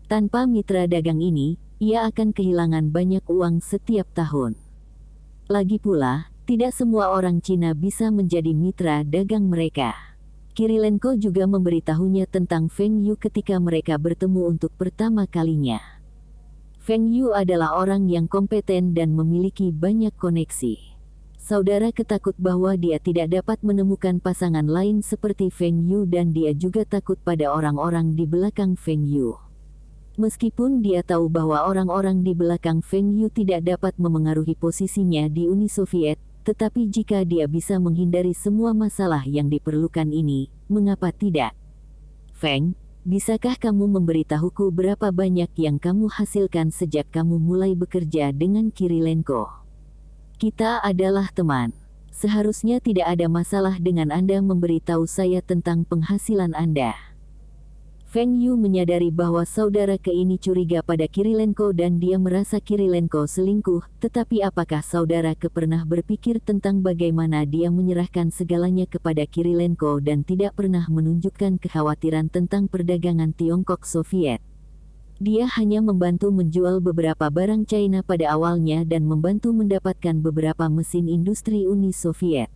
Tanpa mitra dagang ini, ia akan kehilangan banyak uang setiap tahun. Lagi pula, tidak semua orang Cina bisa menjadi mitra dagang mereka. Kirilenko juga memberitahunya tentang Feng Yu ketika mereka bertemu untuk pertama kalinya. Feng Yu adalah orang yang kompeten dan memiliki banyak koneksi. Saudara ketakut bahwa dia tidak dapat menemukan pasangan lain seperti Feng Yu dan dia juga takut pada orang-orang di belakang Feng Yu. Meskipun dia tahu bahwa orang-orang di belakang Feng Yu tidak dapat memengaruhi posisinya di Uni Soviet, tetapi jika dia bisa menghindari semua masalah yang diperlukan ini, mengapa tidak? Feng, bisakah kamu memberitahuku berapa banyak yang kamu hasilkan sejak kamu mulai bekerja dengan Kirilenko? Kita adalah teman. Seharusnya tidak ada masalah dengan Anda memberitahu saya tentang penghasilan Anda. Feng Yu menyadari bahwa saudara ke ini curiga pada Kirilenko dan dia merasa Kirilenko selingkuh, tetapi apakah saudara ke pernah berpikir tentang bagaimana dia menyerahkan segalanya kepada Kirilenko dan tidak pernah menunjukkan kekhawatiran tentang perdagangan Tiongkok Soviet? Dia hanya membantu menjual beberapa barang China pada awalnya dan membantu mendapatkan beberapa mesin industri Uni Soviet.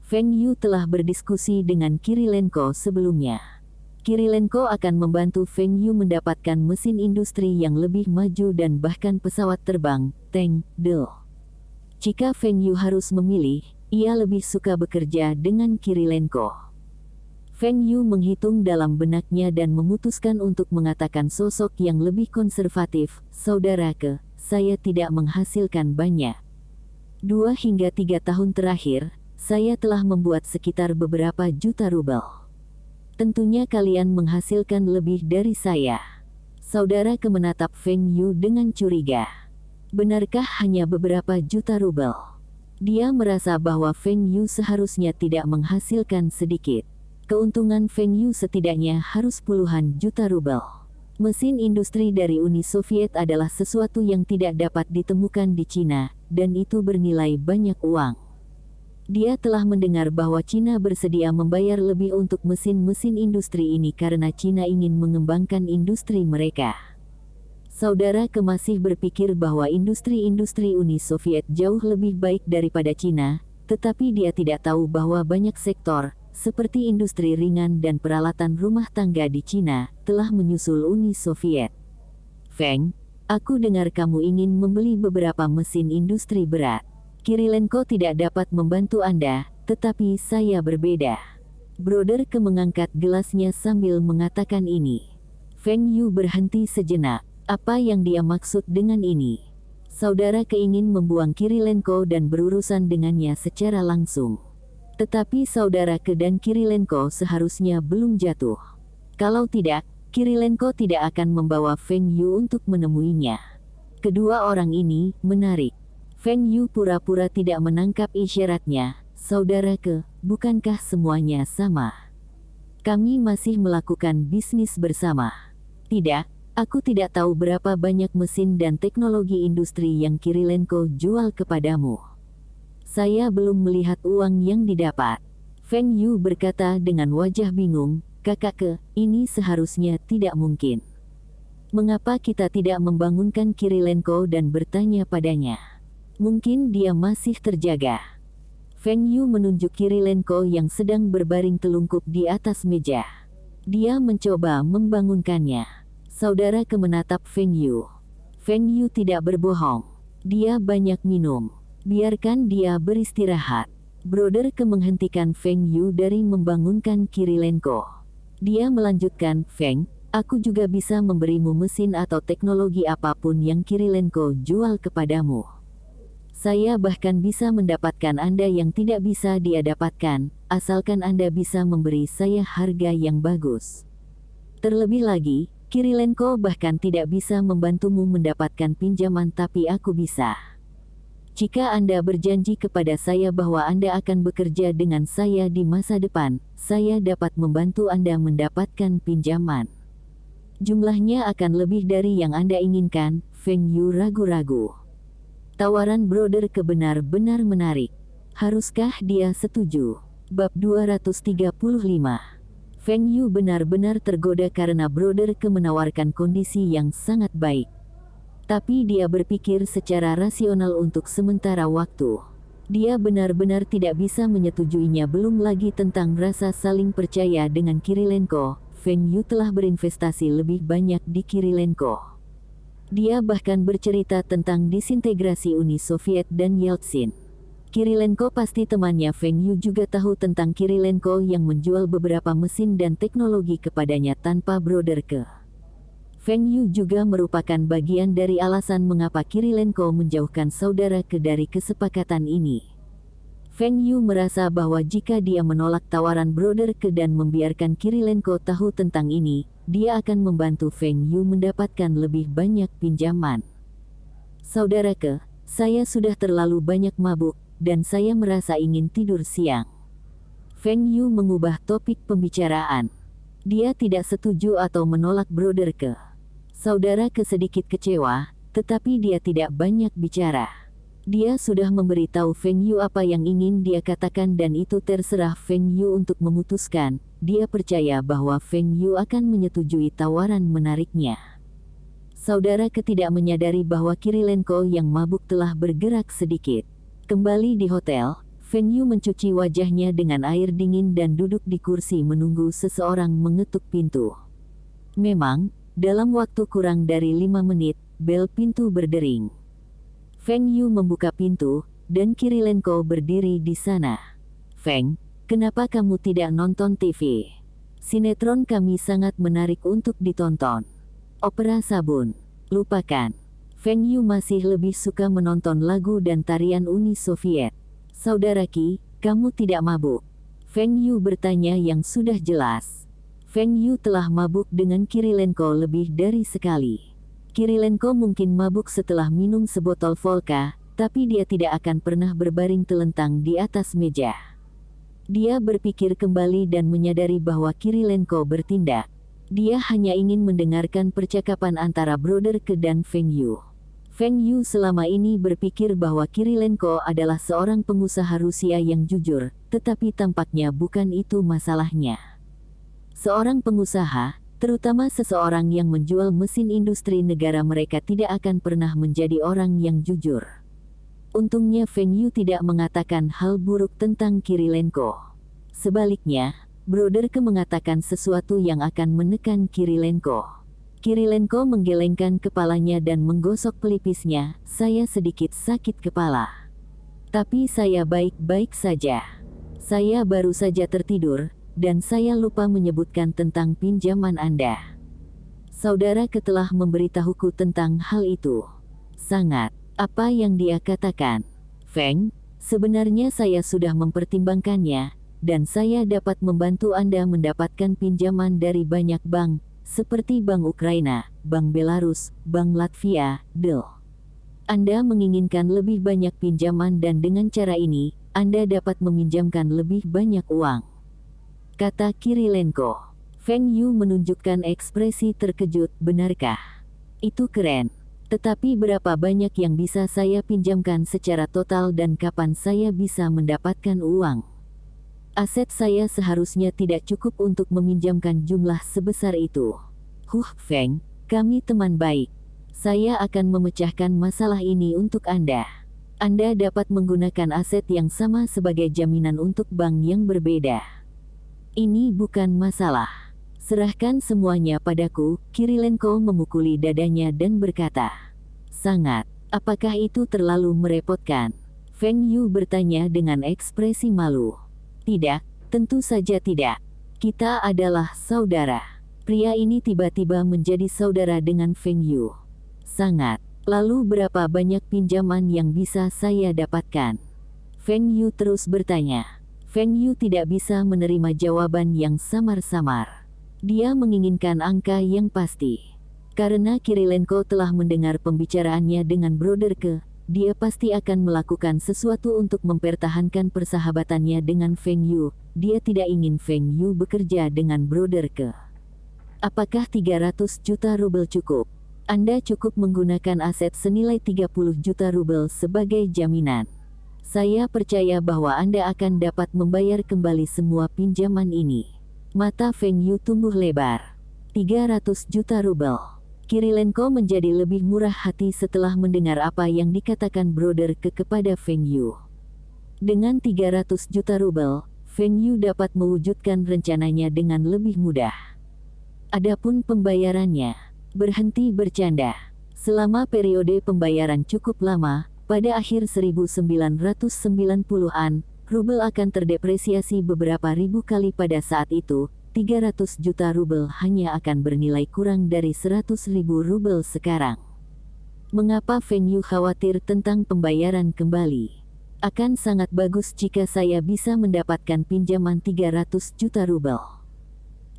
Feng Yu telah berdiskusi dengan Kirilenko sebelumnya. Kirilenko akan membantu Feng Yu mendapatkan mesin industri yang lebih maju dan bahkan pesawat terbang, tank, del. Jika Feng Yu harus memilih, ia lebih suka bekerja dengan Kirilenko. Feng Yu menghitung dalam benaknya dan memutuskan untuk mengatakan sosok yang lebih konservatif, saudara ke, saya tidak menghasilkan banyak. 2 hingga 3 tahun terakhir, saya telah membuat sekitar beberapa juta rubel. Tentunya kalian menghasilkan lebih dari saya. Saudara ke menatap Feng Yu dengan curiga. Benarkah hanya beberapa juta rubel? Dia merasa bahwa Feng Yu seharusnya tidak menghasilkan sedikit. Keuntungan Feng Yu setidaknya harus puluhan juta rubel. Mesin industri dari Uni Soviet adalah sesuatu yang tidak dapat ditemukan di Cina, dan itu bernilai banyak uang. Dia telah mendengar bahwa Cina bersedia membayar lebih untuk mesin-mesin industri ini karena Cina ingin mengembangkan industri mereka. Saudara ke masih berpikir bahwa industri-industri Uni Soviet jauh lebih baik daripada Cina, tetapi dia tidak tahu bahwa banyak sektor, seperti industri ringan dan peralatan rumah tangga di Cina, telah menyusul Uni Soviet. Feng, aku dengar kamu ingin membeli beberapa mesin industri berat. Kirilenko tidak dapat membantu Anda, tetapi saya berbeda. Brother ke mengangkat gelasnya sambil mengatakan ini. Feng Yu berhenti sejenak. Apa yang dia maksud dengan ini? Saudara ke ingin membuang Kirilenko dan berurusan dengannya secara langsung. Tetapi saudara ke dan Kirilenko seharusnya belum jatuh. Kalau tidak, Kirilenko tidak akan membawa Feng Yu untuk menemuinya. Kedua orang ini menarik. Feng Yu pura-pura tidak menangkap isyaratnya. Saudara ke, bukankah semuanya sama? Kami masih melakukan bisnis bersama. Tidak, aku tidak tahu berapa banyak mesin dan teknologi industri yang Kirilenko jual kepadamu. Saya belum melihat uang yang didapat. Feng Yu berkata dengan wajah bingung, kakak ke, ini seharusnya tidak mungkin. Mengapa kita tidak membangunkan Kirilenko dan bertanya padanya? Mungkin dia masih terjaga. Feng Yu menunjuk Kirilenko yang sedang berbaring telungkup di atas meja. Dia mencoba membangunkannya. Saudara ke menatap Feng Yu. Feng Yu tidak berbohong. Dia banyak minum. Biarkan dia beristirahat. Brother ke menghentikan Feng Yu dari membangunkan Kirilenko. Dia melanjutkan, Feng, aku juga bisa memberimu mesin atau teknologi apapun yang Kirilenko jual kepadamu. Saya bahkan bisa mendapatkan Anda yang tidak bisa dia dapatkan, asalkan Anda bisa memberi saya harga yang bagus. Terlebih lagi, Kirilenko bahkan tidak bisa membantumu mendapatkan pinjaman tapi aku bisa. Jika Anda berjanji kepada saya bahwa Anda akan bekerja dengan saya di masa depan, saya dapat membantu Anda mendapatkan pinjaman. Jumlahnya akan lebih dari yang Anda inginkan. Feng Yu ragu-ragu. Tawaran brother ke benar-benar menarik. Haruskah dia setuju? Bab 235. Feng Yu benar-benar tergoda karena Broderke menawarkan kondisi yang sangat baik. Tapi dia berpikir secara rasional untuk sementara waktu. Dia benar-benar tidak bisa menyetujuinya, belum lagi tentang rasa saling percaya dengan Kirilenko. Feng Yu telah berinvestasi lebih banyak di Kirilenko. Dia bahkan bercerita tentang disintegrasi Uni Soviet dan Yeltsin. Kirilenko pasti temannya. Feng Yu juga tahu tentang Kirilenko yang menjual beberapa mesin dan teknologi kepadanya tanpa Broderke. Feng Yu juga merupakan bagian dari alasan mengapa Kirilenko menjauhkan Saudarake dari kesepakatan ini. Feng Yu merasa bahwa jika dia menolak tawaran Broderke dan membiarkan Kirilenko tahu tentang ini, dia akan membantu Feng Yu mendapatkan lebih banyak pinjaman. Saudarake, saya sudah terlalu banyak mabuk, dan saya merasa ingin tidur siang. Feng Yu mengubah topik pembicaraan. Dia tidak setuju atau menolak Broderke. Saudarake sedikit kecewa, tetapi dia tidak banyak bicara. Dia sudah memberitahu Feng Yu apa yang ingin dia katakan dan itu terserah Feng Yu untuk memutuskan. Dia percaya bahwa Feng Yu akan menyetujui tawaran menariknya. Saudarake tidak menyadari bahwa Kirilenko yang mabuk telah bergerak sedikit. Kembali di hotel, Feng Yu mencuci wajahnya dengan air dingin dan duduk di kursi menunggu seseorang mengetuk pintu. Memang, dalam waktu kurang dari 5 menit, bel pintu berdering. Feng Yu membuka pintu, dan Kirilenko berdiri di sana. Feng, kenapa kamu tidak nonton TV? Sinetron kami sangat menarik untuk ditonton. Opera sabun, lupakan. Feng Yu masih lebih suka menonton lagu dan tarian Uni Soviet. Saudaraki, kamu tidak mabuk? Feng Yu bertanya yang sudah jelas. Feng Yu telah mabuk dengan Kirilenko lebih dari sekali. Kirilenko mungkin mabuk setelah minum sebotol vodka, tapi dia tidak akan pernah berbaring telentang di atas meja. Dia berpikir kembali dan menyadari bahwa Kirilenko bertindak. Dia hanya ingin mendengarkan percakapan antara Broderke dan Feng Yu. Feng Yu selama ini berpikir bahwa Kirilenko adalah seorang pengusaha Rusia yang jujur, tetapi tampaknya bukan itu masalahnya. Seorang pengusaha, terutama seseorang yang menjual mesin industri negara mereka, tidak akan pernah menjadi orang yang jujur. Untungnya Feng Yu tidak mengatakan hal buruk tentang Kirilenko. Sebaliknya, Broderke mengatakan sesuatu yang akan menekan Kirilenko. Kirilenko menggelengkan kepalanya dan menggosok pelipisnya. Saya sedikit sakit kepala. Tapi saya baik-baik saja. Saya baru saja tertidur, dan saya lupa menyebutkan tentang pinjaman Anda. Saudarake telah memberitahuku tentang hal itu. Sangat. Apa yang dia katakan? Feng, sebenarnya saya sudah mempertimbangkannya, dan saya dapat membantu Anda mendapatkan pinjaman dari banyak bank, seperti Bank Ukraina, Bank Belarus, Bank Latvia, DEL. Anda menginginkan lebih banyak pinjaman dan dengan cara ini, Anda dapat meminjamkan lebih banyak uang, kata Kirilenko. Feng Yu menunjukkan ekspresi terkejut. Benarkah? Itu keren. Tetapi berapa banyak yang bisa saya pinjamkan secara total dan kapan saya bisa mendapatkan uang? Aset saya seharusnya tidak cukup untuk meminjamkan jumlah sebesar itu. Feng, kami teman baik. Saya akan memecahkan masalah ini untuk Anda. Anda dapat menggunakan aset yang sama sebagai jaminan untuk bank yang berbeda. Ini bukan masalah. Serahkan semuanya padaku. Kirilenko memukuli dadanya dan berkata, sangat. Apakah itu terlalu merepotkan? Feng Yu bertanya dengan ekspresi malu. Tidak, tentu saja tidak. Kita adalah saudara. Pria ini tiba-tiba menjadi saudara dengan Feng Yu. Sangat. Lalu berapa banyak pinjaman yang bisa saya dapatkan? Feng Yu terus bertanya. Feng Yu tidak bisa menerima jawaban yang samar-samar. Dia menginginkan angka yang pasti. Karena Kirilenko telah mendengar pembicaraannya dengan Broderke, dia pasti akan melakukan sesuatu untuk mempertahankan persahabatannya dengan Feng Yu. Dia tidak ingin Feng Yu bekerja dengan Broderke. Apakah 300 juta rubel cukup? Anda cukup menggunakan aset senilai 30 juta rubel sebagai jaminan. Saya percaya bahwa Anda akan dapat membayar kembali semua pinjaman ini. Mata Feng Yu tumbuh lebar. 300 juta rubel. Kirilenko menjadi lebih murah hati setelah mendengar apa yang dikatakan Broder kepada Feng Yu. Dengan 300 juta rubel, Feng Yu dapat mewujudkan rencananya dengan lebih mudah. Adapun pembayarannya, berhenti bercanda. Selama periode pembayaran cukup lama, pada akhir 1990-an, rubel akan terdepresiasi beberapa ribu kali pada saat itu. 300 juta rubel hanya akan bernilai kurang dari 100.000 rubel sekarang. Mengapa Feng Yu khawatir tentang pembayaran kembali? Akan sangat bagus jika saya bisa mendapatkan pinjaman 300 juta rubel.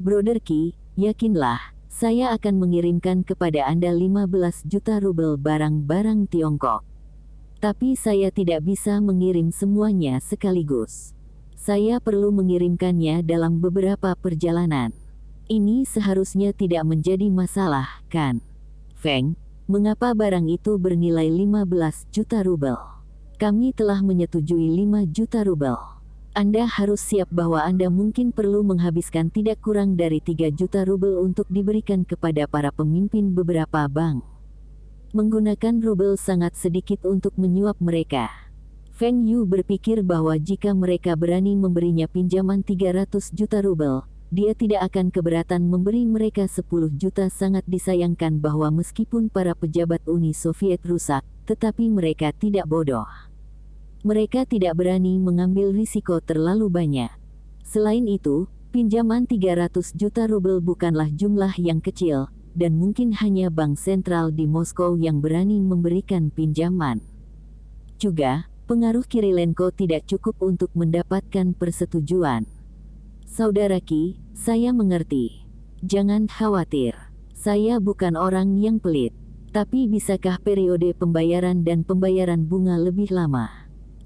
Broder Qi, yakinlah, saya akan mengirimkan kepada Anda 15 juta rubel barang-barang Tiongkok. Tapi saya tidak bisa mengirim semuanya sekaligus. Saya perlu mengirimkannya dalam beberapa perjalanan. Ini seharusnya tidak menjadi masalah, kan? Feng, mengapa barang itu bernilai 15 juta rubel? Kami telah menyetujui 5 juta rubel. Anda harus siap bahwa Anda mungkin perlu menghabiskan tidak kurang dari 3 juta rubel untuk diberikan kepada para pemimpin beberapa bank. Menggunakan rubel sangat sedikit untuk menyuap mereka. Feng Yu berpikir bahwa jika mereka berani memberinya pinjaman 300 juta rubel, dia tidak akan keberatan memberi mereka 10 juta. Sangat disayangkan bahwa meskipun para pejabat Uni Soviet rusak, tetapi mereka tidak bodoh. Mereka tidak berani mengambil risiko terlalu banyak. Selain itu, pinjaman 300 juta rubel bukanlah jumlah yang kecil, dan mungkin hanya bank sentral di Moskow yang berani memberikan pinjaman. Juga, pengaruh Kirilenko tidak cukup untuk mendapatkan persetujuan. Saudara Qi, saya mengerti. Jangan khawatir. Saya bukan orang yang pelit. Tapi bisakah periode pembayaran dan pembayaran bunga lebih lama?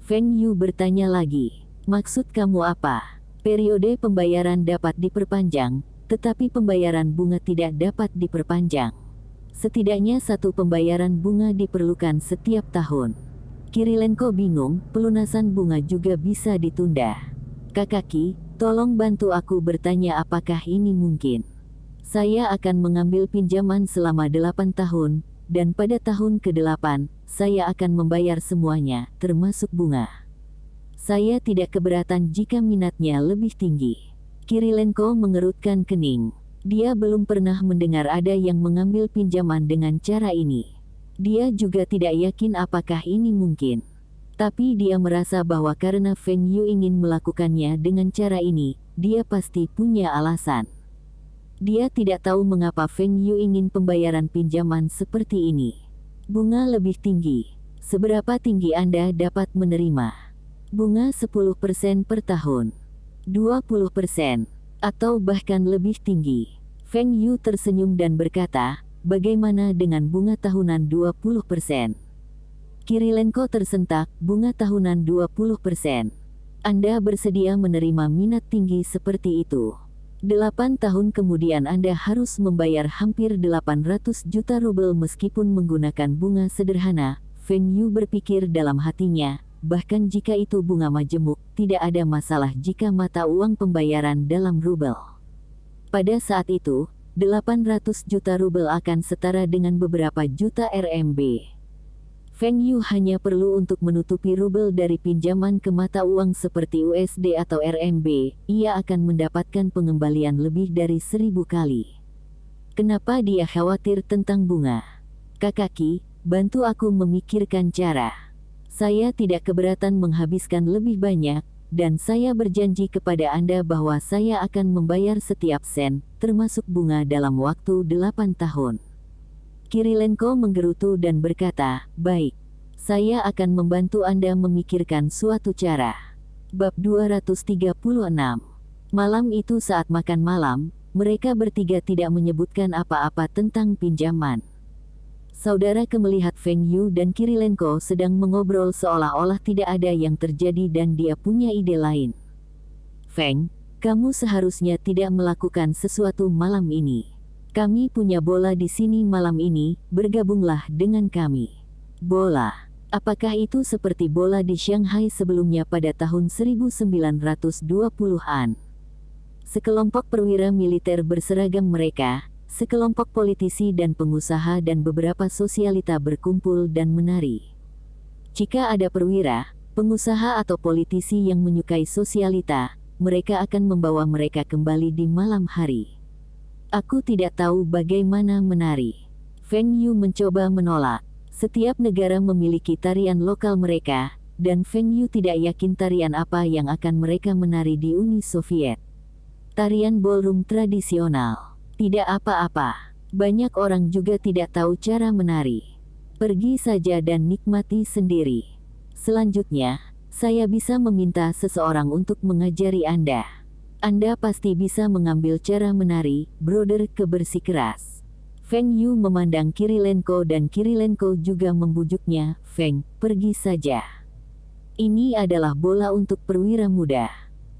Feng Yu bertanya lagi. Maksud kamu apa? Periode pembayaran dapat diperpanjang, tetapi pembayaran bunga tidak dapat diperpanjang. Setidaknya satu pembayaran bunga diperlukan setiap tahun. Kirilenko bingung, pelunasan bunga juga bisa ditunda. Kakak Qi, tolong bantu aku bertanya apakah ini mungkin. Saya akan mengambil pinjaman selama 8 tahun, dan pada tahun ke-8, saya akan membayar semuanya, termasuk bunga. Saya tidak keberatan jika minatnya lebih tinggi. Kirilenko mengerutkan kening. Dia belum pernah mendengar ada yang mengambil pinjaman dengan cara ini. Dia juga tidak yakin apakah ini mungkin. Tapi dia merasa bahwa karena Feng Yu ingin melakukannya dengan cara ini, dia pasti punya alasan. Dia tidak tahu mengapa Feng Yu ingin pembayaran pinjaman seperti ini. Bunga lebih tinggi. Seberapa tinggi Anda dapat menerima? Bunga 10% per tahun. 20%, atau bahkan lebih tinggi. Feng Yu tersenyum dan berkata, bagaimana dengan bunga tahunan 20%? Kirilenko tersentak, bunga tahunan 20%. Anda bersedia menerima minat tinggi seperti itu? 8 tahun kemudian Anda harus membayar hampir 800 juta rubel meskipun menggunakan bunga sederhana. Feng Yu berpikir dalam hatinya, bahkan jika itu bunga majemuk, tidak ada masalah jika mata uang pembayaran dalam rubel. Pada saat itu, 800 juta rubel akan setara dengan beberapa juta RMB. Feng Yu hanya perlu untuk menutupi rubel dari pinjaman ke mata uang seperti USD atau RMB, ia akan mendapatkan pengembalian lebih dari 1000 kali. Kenapa dia khawatir tentang bunga? Kakak Qi, bantu aku memikirkan cara. Saya tidak keberatan menghabiskan lebih banyak, dan saya berjanji kepada Anda bahwa saya akan membayar setiap sen, termasuk bunga dalam waktu 8 tahun. Kirilenko menggerutu dan berkata, baik, saya akan membantu Anda memikirkan suatu cara. Bab 236. Malam itu saat makan malam, mereka bertiga tidak menyebutkan apa-apa tentang pinjaman. Saudara Ke melihat Feng Yu dan Kirilenko sedang mengobrol seolah-olah tidak ada yang terjadi dan dia punya ide lain. Feng, kamu seharusnya tidak melakukan sesuatu malam ini. Kami punya bola di sini malam ini, bergabunglah dengan kami. Bola. Apakah itu seperti bola di Shanghai sebelumnya pada tahun 1920-an? Sekelompok perwira militer berseragam mereka, sekelompok politisi dan pengusaha dan beberapa sosialita berkumpul dan menari. Jika ada perwira, pengusaha atau politisi yang menyukai sosialita, mereka akan membawa mereka kembali di malam hari. Aku tidak tahu bagaimana menari. Feng Yu mencoba menolak. Setiap negara memiliki tarian lokal mereka, dan Feng Yu tidak yakin tarian apa yang akan mereka menari di Uni Soviet. Tarian ballroom tradisional. Tidak apa-apa. Banyak orang juga tidak tahu cara menari. Pergi saja dan nikmati sendiri. Selanjutnya, saya bisa meminta seseorang untuk mengajari Anda. Anda pasti bisa mengambil cara menari, brother kebersikeras. Feng Yu memandang Kirilenko dan Kirilenko juga membujuknya, Feng, pergi saja. Ini adalah bola untuk perwira muda.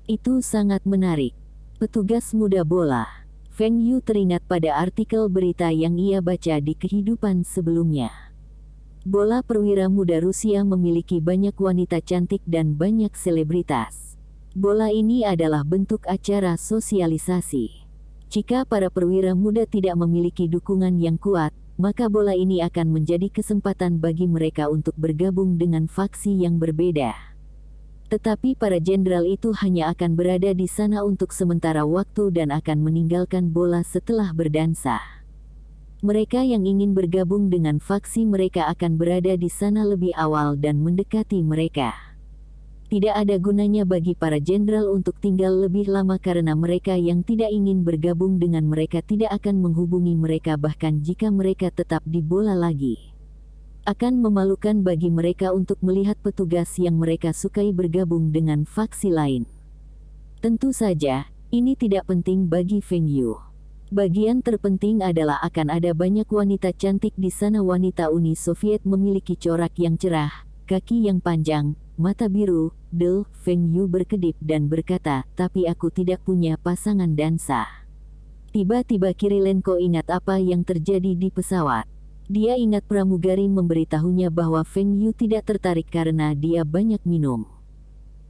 Itu sangat menarik. Petugas muda bola. Feng Yu teringat pada artikel berita yang ia baca di kehidupan sebelumnya. Bola perwira muda Rusia memiliki banyak wanita cantik dan banyak selebritas. Bola ini adalah bentuk acara sosialisasi. Jika para perwira muda tidak memiliki dukungan yang kuat, maka bola ini akan menjadi kesempatan bagi mereka untuk bergabung dengan faksi yang berbeda. Tetapi para jenderal itu hanya akan berada di sana untuk sementara waktu dan akan meninggalkan bola setelah berdansa. Mereka yang ingin bergabung dengan faksi mereka akan berada di sana lebih awal dan mendekati mereka. Tidak ada gunanya bagi para jenderal untuk tinggal lebih lama karena mereka yang tidak ingin bergabung dengan mereka tidak akan menghubungi mereka bahkan jika mereka tetap di bola lagi. Akan memalukan bagi mereka untuk melihat petugas yang mereka sukai bergabung dengan faksi lain. Tentu saja, ini tidak penting bagi Feng Yu. Bagian terpenting adalah akan ada banyak wanita cantik di sana. Wanita Uni Soviet memiliki corak yang cerah, kaki yang panjang, mata biru. Feng Yu berkedip dan berkata, tapi aku tidak punya pasangan dansa. Tiba-tiba Kirilenko ingat apa yang terjadi di pesawat. Dia ingat pramugari memberitahunya bahwa Feng Yu tidak tertarik karena dia banyak minum.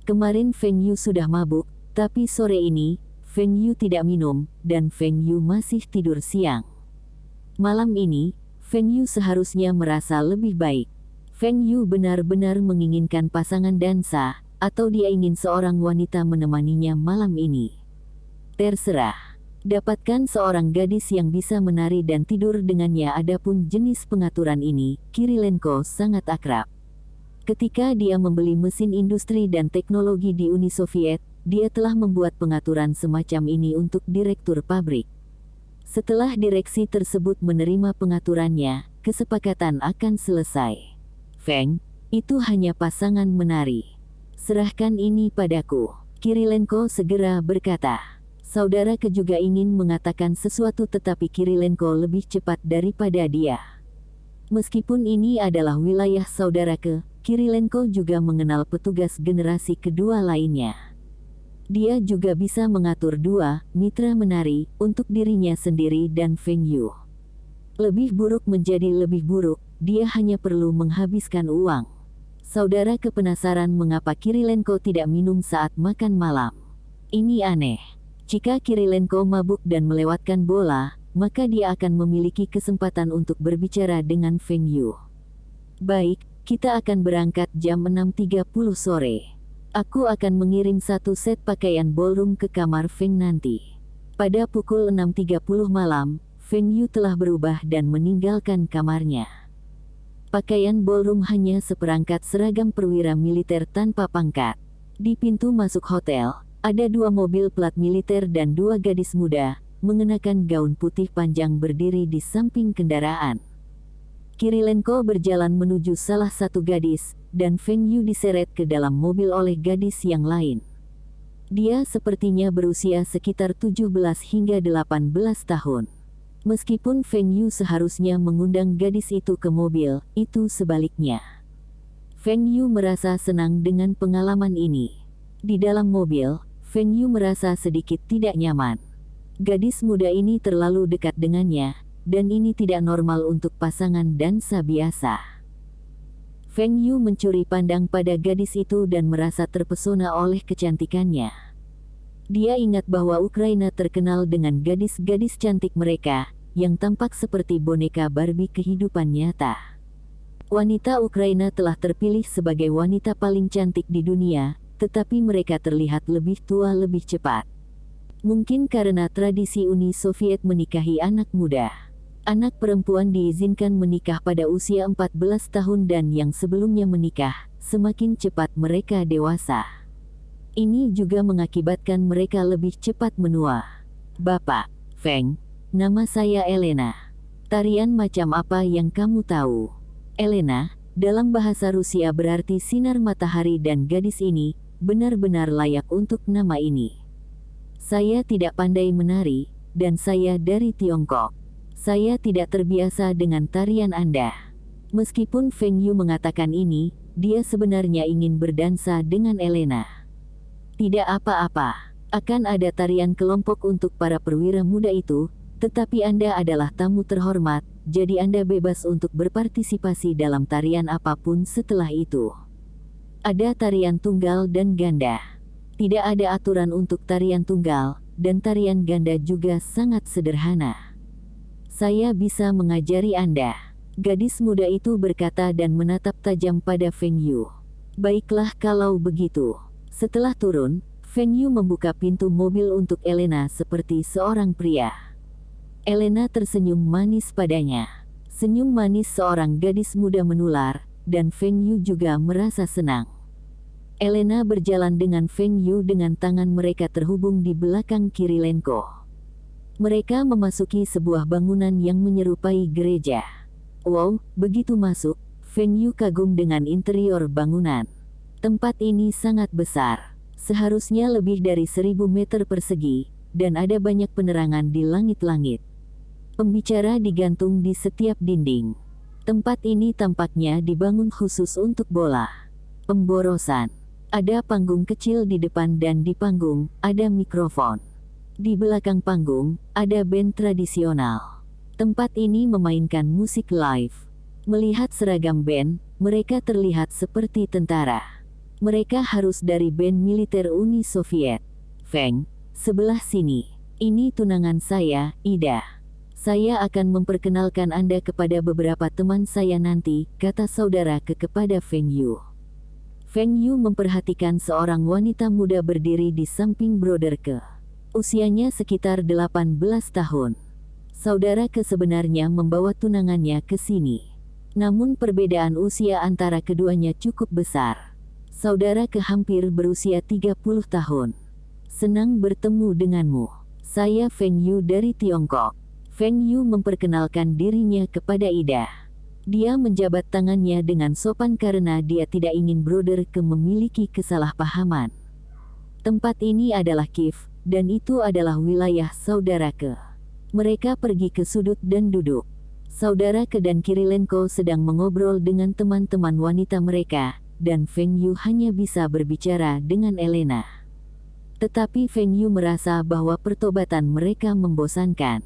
Kemarin Feng Yu sudah mabuk, tapi sore ini, Feng Yu tidak minum, dan Feng Yu masih tidur siang. Malam ini, Feng Yu seharusnya merasa lebih baik. Feng Yu benar-benar menginginkan pasangan dansa, atau dia ingin seorang wanita menemaninya malam ini. Terserah. Dapatkan seorang gadis yang bisa menari dan tidur dengannya. Adapun jenis pengaturan ini, Kirilenko sangat akrab. Ketika dia membeli mesin industri dan teknologi di Uni Soviet, dia telah membuat pengaturan semacam ini untuk direktur pabrik. Setelah direksi tersebut menerima pengaturannya, kesepakatan akan selesai. Feng, itu hanya pasangan menari. Serahkan ini padaku. Kirilenko segera berkata. Saudara Ke juga ingin mengatakan sesuatu tetapi Kirilenko lebih cepat daripada dia. Meskipun ini adalah wilayah saudara Ke, Kirilenko juga mengenal petugas generasi kedua lainnya. Dia juga bisa mengatur dua mitra menari untuk dirinya sendiri dan Feng Yu. Lebih buruk menjadi lebih buruk, dia hanya perlu menghabiskan uang. Saudara Ke penasaran mengapa Kirilenko tidak minum saat makan malam. Ini aneh. Jika Kirilenko mabuk dan melewatkan bola, maka dia akan memiliki kesempatan untuk berbicara dengan Feng Yu. Baik, kita akan berangkat jam 6.30 sore. Aku akan mengirim satu set pakaian ballroom ke kamar Feng nanti. Pada pukul 6.30 malam, Feng Yu telah berubah dan meninggalkan kamarnya. Pakaian ballroom hanya seperangkat seragam perwira militer tanpa pangkat. Di pintu masuk hotel, ada dua mobil plat militer dan dua gadis muda, mengenakan gaun putih panjang berdiri di samping kendaraan. Kirilenko berjalan menuju salah satu gadis, dan Feng Yu diseret ke dalam mobil oleh gadis yang lain. Dia sepertinya berusia sekitar 17 hingga 18 tahun. Meskipun Feng Yu seharusnya mengundang gadis itu ke mobil, itu sebaliknya. Feng Yu merasa senang dengan pengalaman ini. Di dalam mobil, Feng Yu merasa sedikit tidak nyaman. Gadis muda ini terlalu dekat dengannya, dan ini tidak normal untuk pasangan dansa biasa. Feng Yu mencuri pandang pada gadis itu dan merasa terpesona oleh kecantikannya. Dia ingat bahwa Ukraina terkenal dengan gadis-gadis cantik mereka, yang tampak seperti boneka Barbie kehidupan nyata. Wanita Ukraina telah terpilih sebagai wanita paling cantik di dunia, tetapi mereka terlihat lebih tua lebih cepat. Mungkin karena tradisi Uni Soviet menikahi anak muda. Anak perempuan diizinkan menikah pada usia 14 tahun dan yang sebelumnya menikah, semakin cepat mereka dewasa. Ini juga mengakibatkan mereka lebih cepat menua. Bapak, Feng, nama saya Elena. Tarian macam apa yang kamu tahu? Elena, dalam bahasa Rusia berarti sinar matahari dan gadis ini, benar-benar layak untuk nama ini. Saya tidak pandai menari, dan saya dari Tiongkok. Saya tidak terbiasa dengan tarian Anda. Meskipun Feng Yu mengatakan ini, dia sebenarnya ingin berdansa dengan Elena. Tidak apa-apa, akan ada tarian kelompok untuk para perwira muda itu, tetapi Anda adalah tamu terhormat, jadi Anda bebas untuk berpartisipasi dalam tarian apapun setelah itu. Ada tarian tunggal dan ganda. Tidak ada aturan untuk tarian tunggal, dan tarian ganda juga sangat sederhana. Saya bisa mengajari Anda. Gadis muda itu berkata dan menatap tajam pada Feng Yu. Baiklah kalau begitu. Setelah turun, Feng Yu membuka pintu mobil untuk Elena seperti seorang pria. Elena tersenyum manis padanya. Senyum manis seorang gadis muda menular, dan Feng Yu juga merasa senang. Elena berjalan dengan Feng Yu dengan tangan mereka terhubung di belakang Kirilenko. Mereka memasuki sebuah bangunan yang menyerupai gereja. Wow, begitu masuk, Feng Yu kagum dengan interior bangunan. Tempat ini sangat besar, seharusnya lebih dari 1000 meter persegi, dan ada banyak penerangan di langit-langit. Pembicara digantung di setiap dinding. Tempat ini tampaknya dibangun khusus untuk bola. Pemborosan. Ada panggung kecil di depan dan di panggung, ada mikrofon. Di belakang panggung, ada band tradisional. Tempat ini memainkan musik live. Melihat seragam band, mereka terlihat seperti tentara. Mereka harus dari band militer Uni Soviet. Feng, sebelah sini. Ini tunangan saya, Ida. Saya akan memperkenalkan Anda kepada beberapa teman saya nanti, kata saudara kepada Feng Yu. Feng Yu memperhatikan seorang wanita muda berdiri di samping Broderke. Usianya sekitar 18 tahun. Saudara sebenarnya membawa tunangannya ke sini. Namun perbedaan usia antara keduanya cukup besar. Saudara hampir berusia 30 tahun. Senang bertemu denganmu. Saya Feng Yu dari Tiongkok. Feng Yu memperkenalkan dirinya kepada Ida. Dia menjabat tangannya dengan sopan karena dia tidak ingin Broderke memiliki kesalahpahaman. Tempat ini adalah Kiev, dan itu adalah wilayah saudara Ke. Mereka pergi ke sudut dan duduk. Saudara Ke dan Kirilenko sedang mengobrol dengan teman-teman wanita mereka, dan Feng Yu hanya bisa berbicara dengan Elena. Tetapi Feng Yu merasa bahwa pertobatan mereka membosankan.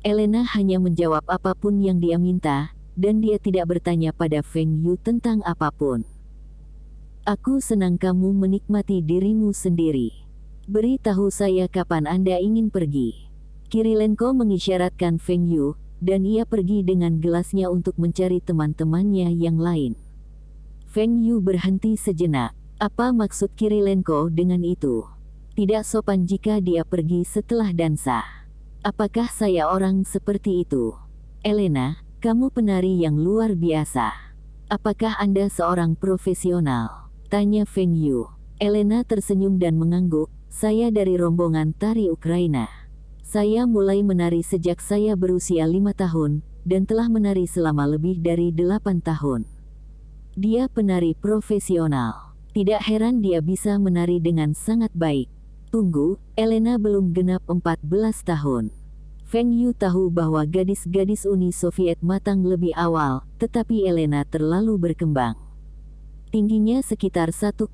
Elena hanya menjawab apapun yang dia minta, dan dia tidak bertanya pada Feng Yu tentang apapun. Aku senang kamu menikmati dirimu sendiri. Beritahu saya kapan Anda ingin pergi. Kirilenko mengisyaratkan Feng Yu, dan ia pergi dengan gelasnya untuk mencari teman-temannya yang lain. Feng Yu berhenti sejenak. Apa maksud Kirilenko dengan itu? Tidak sopan jika dia pergi setelah dansa. Apakah saya orang seperti itu? Elena, kamu penari yang luar biasa. Apakah Anda seorang profesional? Tanya Feng Yu. Elena tersenyum dan mengangguk. Saya dari rombongan tari Ukraina. Saya mulai menari sejak saya berusia 5 tahun, dan telah menari selama lebih dari 8 tahun. Dia penari profesional. Tidak heran dia bisa menari dengan sangat baik. Tunggu, Elena belum genap 14 tahun. Feng Yu tahu bahwa gadis-gadis Uni Soviet matang lebih awal, tetapi Elena terlalu berkembang. Tingginya sekitar 1,7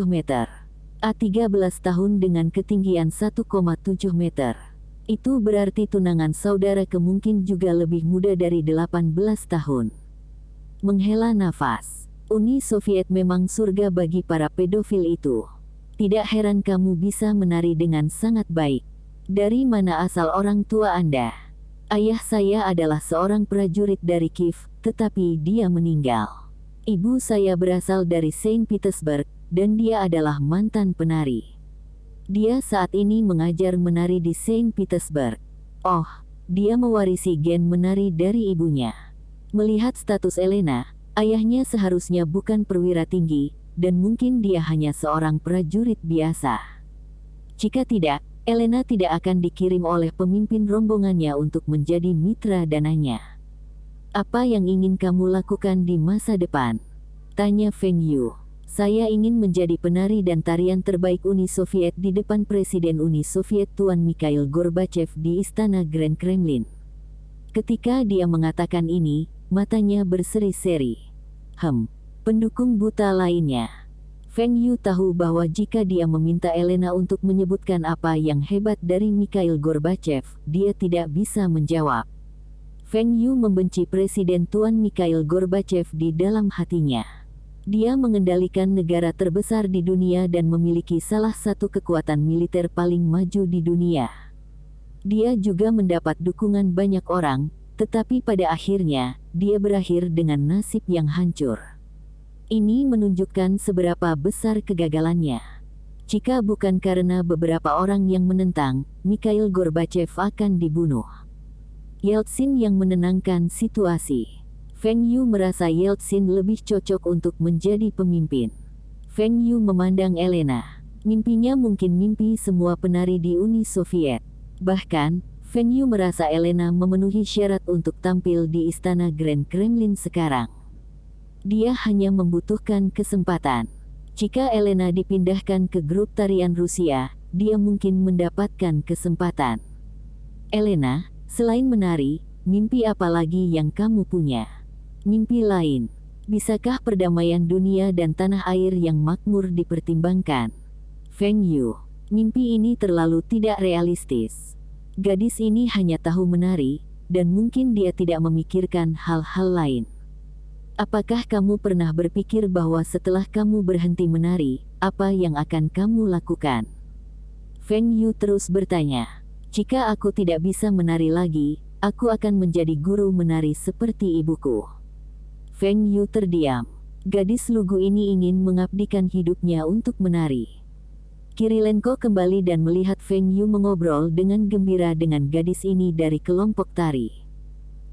meter. 13 tahun dengan ketinggian 1,7 meter. Itu berarti tunangan saudara mungkin juga lebih muda dari 18 tahun. Menghela nafas. Uni Soviet memang surga bagi para pedofil itu. Tidak heran kamu bisa menari dengan sangat baik. Dari mana asal orang tua Anda? Ayah saya adalah seorang prajurit dari Kiev, tetapi dia meninggal. Ibu saya berasal dari Saint Petersburg, dan dia adalah mantan penari. Dia saat ini mengajar menari di Saint Petersburg. Oh, dia mewarisi gen menari dari ibunya. Melihat status Elena, ayahnya seharusnya bukan perwira tinggi, dan mungkin dia hanya seorang prajurit biasa. Jika tidak, Elena tidak akan dikirim oleh pemimpin rombongannya untuk menjadi mitra dananya. Apa yang ingin kamu lakukan di masa depan? Tanya Feng Yu. Saya ingin menjadi penari dan tarian terbaik Uni Soviet di depan Presiden Uni Soviet Tuan Mikhail Gorbachev di Istana Grand Kremlin. Ketika dia mengatakan ini, matanya berseri-seri. Pendukung buta lainnya. Feng Yu tahu bahwa jika dia meminta Elena untuk menyebutkan apa yang hebat dari Mikhail Gorbachev, dia tidak bisa menjawab. Feng Yu membenci Presiden Tuan Mikhail Gorbachev di dalam hatinya. Dia mengendalikan negara terbesar di dunia dan memiliki salah satu kekuatan militer paling maju di dunia. Dia juga mendapat dukungan banyak orang, tetapi pada akhirnya, dia berakhir dengan nasib yang hancur. Ini menunjukkan seberapa besar kegagalannya. Jika bukan karena beberapa orang yang menentang, Mikhail Gorbachev akan dibunuh. Yeltsin yang menenangkan situasi. Feng Yu merasa Yeltsin lebih cocok untuk menjadi pemimpin. Feng Yu memandang Elena. Mimpinya mungkin mimpi semua penari di Uni Soviet. Bahkan, Feng Yu merasa Elena memenuhi syarat untuk tampil di Istana Grand Kremlin sekarang. Dia hanya membutuhkan kesempatan. Jika Elena dipindahkan ke grup tarian Rusia, dia mungkin mendapatkan kesempatan. Elena, selain menari, mimpi apa lagi yang kamu punya? Mimpi lain. Bisakah perdamaian dunia dan tanah air yang makmur dipertimbangkan? Feng Yu, mimpi ini terlalu tidak realistis. Gadis ini hanya tahu menari, dan mungkin dia tidak memikirkan hal-hal lain. Apakah kamu pernah berpikir bahwa setelah kamu berhenti menari, apa yang akan kamu lakukan? Feng Yu terus bertanya. Jika aku tidak bisa menari lagi, aku akan menjadi guru menari seperti ibuku. Feng Yu terdiam. Gadis lugu ini ingin mengabdikan hidupnya untuk menari. Kirilenko kembali dan melihat Feng Yu mengobrol dengan gembira dengan gadis ini dari kelompok tari.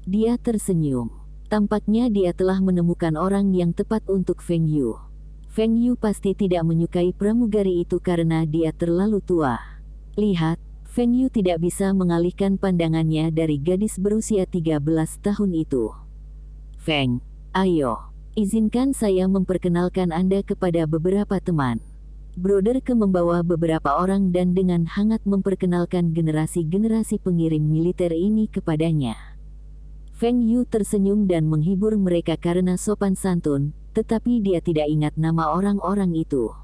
Dia tersenyum. Tampaknya dia telah menemukan orang yang tepat untuk Feng Yu. Feng Yu pasti tidak menyukai pramugari itu karena dia terlalu tua. Lihat, Feng Yu tidak bisa mengalihkan pandangannya dari gadis berusia 13 tahun itu. Feng, ayo, izinkan saya memperkenalkan Anda kepada beberapa teman. Broderke membawa beberapa orang dan dengan hangat memperkenalkan generasi-generasi pengirim militer ini kepadanya. Feng Yu tersenyum dan menghibur mereka karena sopan santun, tetapi dia tidak ingat nama orang-orang itu.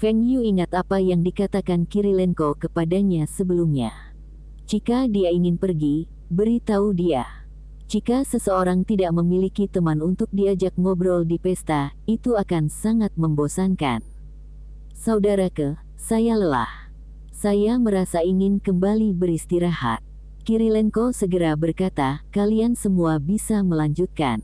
Feng Yu ingat apa yang dikatakan Kirilenko kepadanya sebelumnya. Jika dia ingin pergi, beritahu dia. Jika seseorang tidak memiliki teman untuk diajak ngobrol di pesta, itu akan sangat membosankan. Saudaraku, saya lelah. Saya merasa ingin kembali beristirahat. Kirilenko segera berkata, kalian semua bisa melanjutkan.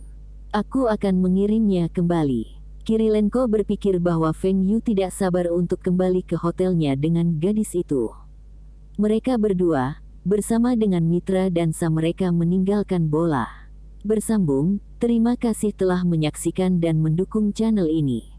Aku akan mengirimnya kembali. Kirilenko berpikir bahwa Feng Yu tidak sabar untuk kembali ke hotelnya dengan gadis itu. Mereka berdua, bersama dengan mitra dansa mereka meninggalkan bola. Bersambung, terima kasih telah menyaksikan dan mendukung channel ini.